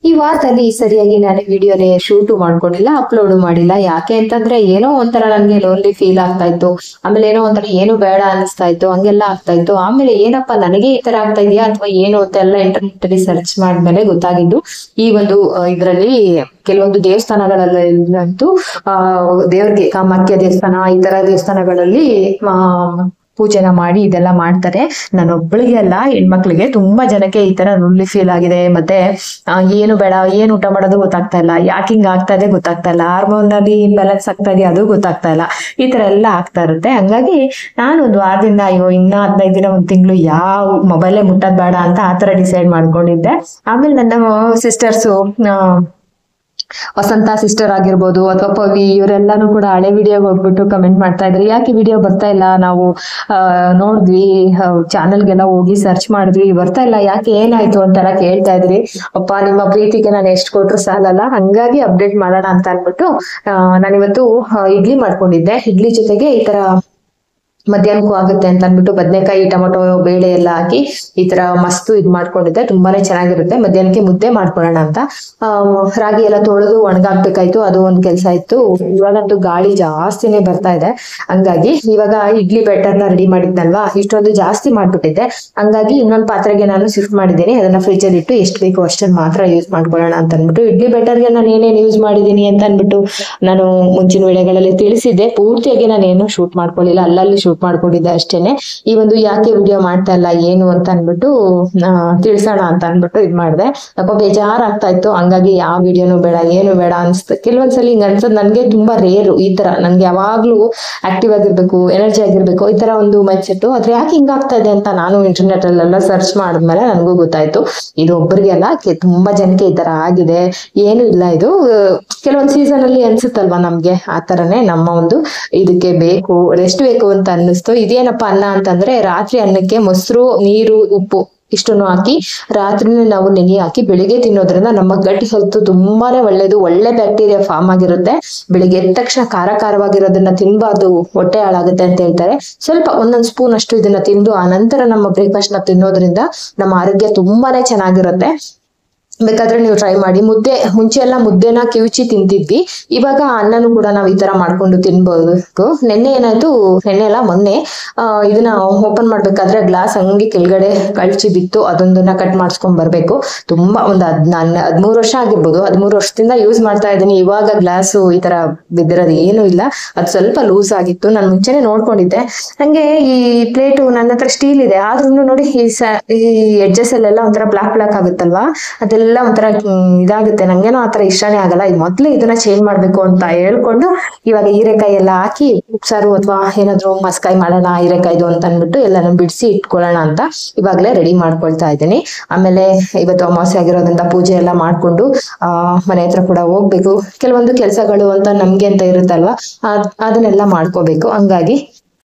ಈ ವಾರದಲ್ಲಿ ಸರಿಯಾಗಿ ನಾನು ವಿಡಿಯೋನೇ ಶೂಟು ಮಾಡ್ಕೊಂಡಿಲ್ಲ, ಅಪ್ಲೋಡ್ ಮಾಡಿಲ್ಲ. ಯಾಕೆ ಅಂತಂದ್ರೆ ಏನೋ ಒಂಥರ ನನ್ಗೆ ಲೋನ್ಲಿ ಫೀಲ್ ಆಗ್ತಾ ಇತ್ತು. ಆಮೇಲೆ ಏನೋ ಒಂಥರ ಏನು ಬೇಡ ಅನಿಸ್ತಾ ಇತ್ತು, ಹಂಗೆಲ್ಲ ಆಗ್ತಾ ಇತ್ತು. ಆಮೇಲೆ ಏನಪ್ಪ ನನಗೆ ಈ ತರ ಆಗ್ತಾ ಇದೆಯಾ ಅಥವಾ ಏನು ಅಂತ ಎಲ್ಲ ಇಂಟರ್ನೆಟ್ ಅಲ್ಲಿ ಸರ್ಚ್ ಮಾಡಿದ್ಮೇಲೆ ಗೊತ್ತಾಗಿದ್ದು ಈ ಒಂದು ಇದರಲ್ಲಿ ಕೆಲವೊಂದು ದೇವಸ್ಥಾನಗಳಲ್ಲಂತೂ ದೇವ್ರಿಗೆ ಕಾಮಾಖ್ಯ ದೇವಸ್ಥಾನ ಈ ತರ ದೇವಸ್ಥಾನಗಳಲ್ಲಿ ಪೂಜೆನ ಮಾಡಿ ಇದೆಲ್ಲ ಮಾಡ್ತಾರೆ. ನಾನೊಬ್ಬಳಿಗೆ ಅಲ್ಲ, ಹೆಣ್ಮಕ್ಳಿಗೆ ತುಂಬಾ ಜನಕ್ಕೆ ಈ ತರ ಲೋನ್ಲಿ ಫೀಲ್ ಆಗಿದೆ. ಮತ್ತೆ ಏನು ಬೇಡ, ಏನು ಊಟ ಮಾಡೋದು ಗೊತ್ತಾಗ್ತಾ ಇಲ್ಲ, ಯಾಕೆ ಹಿಂಗ ಆಗ್ತಾ ಇದೆ ಗೊತ್ತಾಗ್ತಾ ಇಲ್ಲ, ಹಾರ್ಮೋನಲ್ಲಿ ಬ್ಯಾಲೆನ್ಸ್ ಆಗ್ತಾ ಇದೆ ಅದು ಗೊತ್ತಾಗ್ತಾ ಇಲ್ಲ, ಈ ತರ ಎಲ್ಲ ಆಗ್ತಾ ಇರುತ್ತೆ. ಹಂಗಾಗಿ ನಾನು ಒಂದು ವಾರದಿಂದ ಅಯ್ಯೋ ಇನ್ನ 15 ದಿನ ಒಂದ್ ತಿಂಗಳು ಯಾವ ಮೊಬೈಲೇ ಮುಟ್ಟೋದ್ ಬೇಡ ಅಂತ ಆತರ ಡಿಸೈಡ್ ಮಾಡ್ಕೊಂಡಿದ್ದೆ. ಆಮೇಲೆ ನನ್ನ ಸಿಸ್ಟರ್ಸು ವಸಂತ ಸಿಸ್ಟರ್ ಆಗಿರ್ಬೋದು ಅಥವಾ ಪವಿ ಇವರೆಲ್ಲಾನು ಕೂಡ ಹಳೆ ವಿಡಿಯೋಗೆ ಹೋಗ್ಬಿಟ್ಟು ಕಮೆಂಟ್ ಮಾಡ್ತಾ ಇದ್ರಿ, ಯಾಕೆ ವಿಡಿಯೋ ಬರ್ತಾ ಇಲ್ಲ, ನಾವು ನೋಡಿದ್ವಿ ಚಾನೆಲ್ಗೆಲ್ಲ ಹೋಗಿ ಸರ್ಚ್ ಮಾಡಿದ್ವಿ ಬರ್ತಾ ಇಲ್ಲ, ಯಾಕೆ ಏನಾಯ್ತು ಅಂತೆಲ್ಲ ಕೇಳ್ತಾ ಇದ್ರಿ. ಅಪ್ಪ ನಿಮ್ಮ ಪ್ರೀತಿಗೆ ನಾನು ಎಷ್ಟು ಕೊಟ್ರು ಸಾಲಲ್ಲ, ಹಂಗಾಗಿ ಅಪ್ಡೇಟ್ ಮಾಡೋಣ ಅಂತ ಅನ್ಬಿಟ್ಟು ನಾನಿವತ್ತು ಇಡ್ಲಿ ಮಾಡ್ಕೊಂಡಿದ್ದೆ. ಇಡ್ಲಿ ಜೊತೆಗೆ ಈ ತರ ಮಧ್ಯಾಹ್ನಕ್ಕೂ ಆಗುತ್ತೆ ಅಂತ ಅನ್ಬಿಟ್ಟು ಬದನೆಕಾಯಿ ಟೊಮೊಟೊ ಬೇಳೆ ಎಲ್ಲ ಹಾಕಿ ಈ ತರ ಮಸ್ತು ಇದ್ ಮಾಡ್ಕೊಂಡಿದ್ದೆ. ತುಂಬಾನೇ ಚೆನ್ನಾಗಿರುತ್ತೆ. ಮಧ್ಯಾಹ್ನಕ್ಕೆ ಮುದ್ದೆ ಮಾಡ್ಕೊಳ್ಳೋಣ ಅಂತ ರಾಗಿ ಎಲ್ಲ ತೊಳೆದು ಒಣಗಾಕ್ಬೇಕಾಯ್ತು, ಅದು ಒಂದ್ ಕೆಲ್ಸ ಇತ್ತು. ಇವಾಗಂತೂ ಗಾಳಿ ಜಾಸ್ತಿನೇ ಬರ್ತಾ ಇದೆ, ಹಂಗಾಗಿ ಇವಾಗ ಇಡ್ಲಿ ಬ್ಯಾಟರ್ನ ರೆಡಿ ಮಾಡಿದ್ನಲ್ವಾ, ಇಷ್ಟೊಂದು ಜಾಸ್ತಿ ಮಾಡ್ಬಿಟ್ಟಿದ್ದೆ. ಹಂಗಾಗಿ ಇನ್ನೊಂದು ಪಾತ್ರೆಗೆ ನಾನು ಶಿಫ್ಟ್ ಮಾಡಿದ್ದೀನಿ. ಅದನ್ನ ಫ್ರಿಜ್ ಅಲ್ಲಿ ಇಟ್ಟು ಎಷ್ಟು ಬೇಕು ಅಷ್ಟನ್ನು ಮಾತ್ರ ಯೂಸ್ ಮಾಡ್ಕೊಳ್ಳೋಣ ಅಂತ ಅನ್ಬಿಟ್ಟು ಇಡ್ಲಿ ಬ್ಯಾಟರ್ಗೆ ನಾನು ಏನೇನು ಯೂಸ್ ಮಾಡಿದೀನಿ ಅಂತ ಅನ್ಬಿಟ್ಟು ನಾನು ಮುಂಚಿನ ವಿಡಿಯೋಗಳಲ್ಲಿ ತಿಳಿಸಿದ್ದೆ. ಪೂರ್ತಿಯಾಗಿ ನಾನು ಏನು ಶೂಟ್ ಮಾಡ್ಕೊಳ್ಳಿಲ್ಲ, ಅಲ್ಲಲ್ಲಿ ಶೂಟ್ ಮಾಡ್ಕೊಂಡಿದ್ದೆ ಅಷ್ಟೇನೆ. ಈ ಒಂದು ಯಾಕೆ ವಿಡಿಯೋ ಮಾಡ್ತಾ ಇಲ್ಲ ಏನು ಅಂತ ಅನ್ಬಿಟ್ಟು ತಿಳ್ಸೋಣ ಅಂತ ಅನ್ಬಿಟ್ಟು ಇದ್ ಮಾಡಿದೆ. ಸ್ವಲ್ಪ ಬೇಜಾರಾಗ್ತಾ ಇತ್ತು, ಹಂಗಾಗಿ ಯಾವ ವಿಡಿಯೋನು ಬೇಡ ಏನು ಬೇಡ ಅನ್ಸುತ್ತೆ. ಕೆಲವೊಂದ್ಸಲಿ ಹಿಂಗ ಅನ್ಸದ್ ನನ್ಗೆ ತುಂಬಾ ರೇರು ಈ ತರ. ನನ್ಗೆ ಯಾವಾಗ್ಲೂ ಆಕ್ಟಿವ್ ಆಗಿರ್ಬೇಕು, ಎನರ್ಜಿ ಆಗಿರ್ಬೇಕು, ಈ ತರ ಒಂದು ಮೈಂಡ್ ಸೆಟ್. ಆದ್ರೆ ಯಾಕೆ ಹಿಂಗಾಗ್ತಾ ಇದೆ ಅಂತ ನಾನು ಇಂಟರ್ನೆಟ್ ಅಲ್ಲೆಲ್ಲ ಸರ್ಚ್ ಮಾಡಿದ್ಮೇಲೆ ನನಗೂ ಗೊತ್ತಾಯ್ತು ಇದು ಒಬ್ಬರಿಗೆಲ್ಲ ತುಂಬಾ ಜನಕ್ಕೆ ಈ ತರ ಆಗಿದೆ. ಏನು ಇಲ್ಲ, ಇದು ಕೆಲವೊಂದ್ ಸೀಸನ್ ಅಲ್ಲಿ ಅನ್ಸುತ್ತಲ್ವಾ ನಮ್ಗೆ, ಆ ತರನೇ ನಮ್ಮ ಒಂದು ಇದಕ್ಕೆ ಬೇಕು, ರೆಸ್ಟ್ ಬೇಕು ಅಂತ ಅನ್ನಿಸ್ತು. ಇದೇನಪ್ಪ ಅನ್ನ ಅಂತಂದ್ರೆ ರಾತ್ರಿ ಅನ್ನಕ್ಕೆ ಮೊಸರು, ನೀರು, ಉಪ್ಪು ಇಷ್ಟನ್ನು ಹಾಕಿ ರಾತ್ರಿನೇ ನಾವು ನೆನೆ ಹಾಕಿ ಬೆಳಿಗ್ಗೆ ತಿನ್ನೋದ್ರಿಂದ ನಮ್ಮ ಗಟ್ ಹೆಲ್ತ್ ತುಂಬಾನೇ ಒಳ್ಳೇದು. ಒಳ್ಳೆ ಬ್ಯಾಕ್ಟೀರಿಯಾ ಫಾರ್ಮ್ ಆಗಿರುತ್ತೆ. ಬೆಳಿಗ್ಗೆ ಎದ್ದ ತಕ್ಷಣ ಖಾರವಾಗಿರೋದನ್ನ ತಿನ್ಬಾರ್ದು, ಹೊಟ್ಟೆ ಹಾಳಾಗುತ್ತೆ ಅಂತ ಹೇಳ್ತಾರೆ. ಸ್ವಲ್ಪ ಒಂದೊಂದ್ ಸ್ಪೂನ್ ಅಷ್ಟು ಇದನ್ನ ತಿಂದು ಆ ನಂತರ ನಮ್ಮ ಬ್ರೇಕ್ಫಾಸ್ಟ್ ನ ತಿನ್ನೋದ್ರಿಂದ ನಮ್ಮ ಆರೋಗ್ಯ ತುಂಬಾನೇ ಚೆನ್ನಾಗಿರುತ್ತೆ. ಬೇಕಾದ್ರೆ ನೀವು ಟ್ರೈ ಮಾಡಿ. ಮುದ್ದೆ ಮುಂಚೆ ಎಲ್ಲ ಮುದ್ದೆನ ಕಿವುಚಿ ತಿಂತಿದ್ವಿ, ಇವಾಗ ಅನ್ನನು ಕೂಡ ನಾವ್ ಈ ತರ ಮಾಡ್ಕೊಂಡು ತಿನ್ಬಹುದು. ನೆನ್ನೆ ಏನಾಯ್ತು, ನೆನ್ನೆ ಎಲ್ಲ ಮೊನ್ನೆ ಇದನ್ನ ಓಪನ್ ಮಾಡ್ಬೇಕಾದ್ರೆ ಗ್ಲಾಸ್ ಹಂಗೆ ಕೆಳಗಡೆ ಕಳ್ಚಿ ಬಿತ್ತು. ಅದೊಂದನ್ನ ಕಟ್ ಮಾಡಿಸ್ಕೊಂಡ್ ಬರ್ಬೇಕು. ತುಂಬಾ ಒಂದ್ 13 ವರ್ಷ ಆಗಿರ್ಬೋದು, 13 ವರ್ಷದಿಂದ ಯೂಸ್ ಮಾಡ್ತಾ ಇದ್ದೀನಿ. ಇವಾಗ ಗ್ಲಾಸು ಈ ತರ ಬಿದ್ದಿರೋದು ಏನು ಇಲ್ಲ, ಅದು ಸ್ವಲ್ಪ ಲೂಸ್ ಆಗಿತ್ತು. ನಾನು ಮುಂಚೆನೆ ನೋಡ್ಕೊಂಡಿದ್ದೆ. ನಂಗೆ ಈ ಪ್ಲೇಟು ನನ್ನ ಹತ್ರ ಸ್ಟೀಲ್ ಇದೆ, ಆದ್ರೂ ನೋಡಿ ಈ ಎಡ್ಜಸ್ ಅಲ್ಲೆಲ್ಲ ಒಂಥರ ಬ್ಲಾಕ್ ಆಗುತ್ತಲ್ವಾ, ಅದೆಲ್ಲ ಒಂಥರ ಇದಾಗುತ್ತೆ. ನಂಗೇನೋ ಆತರ ಇಷ್ಟನೇ ಆಗಲ್ಲ. ಇದು ಮೊದ್ಲು ಇದನ್ನ ಚೇಂಜ್ ಮಾಡ್ಬೇಕು ಅಂತ ಹೇಳ್ಕೊಂಡು ಇವಾಗ ಹೀರೆಕಾಯಿ ಎಲ್ಲ ಹಾಕಿ ಉಪ್ಸಾರು ಅಥವಾ ಏನಾದ್ರು ಮಸ್ಕಾಯಿ ಮಾಡೋಣ ಹೀರೆಕಾಯ್ದು ಅಂತ ಅನ್ಬಿಟ್ಟು ಎಲ್ಲಾನು ಬಿಡಿಸಿ ಇಟ್ಕೊಳ್ಳೋಣ ಅಂತ ಇವಾಗ್ಲೇ ರೆಡಿ ಮಾಡ್ಕೊಳ್ತಾ ಇದ್ದೀನಿ. ಆಮೇಲೆ ಇವತ್ತು ಅಮಾವಾಸ್ಯೆ ಆಗಿರೋದ್ರಿಂದ ಪೂಜೆ ಎಲ್ಲ ಮಾಡ್ಕೊಂಡು ಮನೆ ಹತ್ರ ಕೂಡ ಹೋಗ್ಬೇಕು. ಕೆಲವೊಂದು ಕೆಲಸಗಳು ಅಂತ ನಮ್ಗೆ ಅಂತ ಇರುತ್ತಲ್ವಾ, ಅದನ್ನೆಲ್ಲ ಮಾಡ್ಕೋಬೇಕು. ಹಂಗಾಗಿ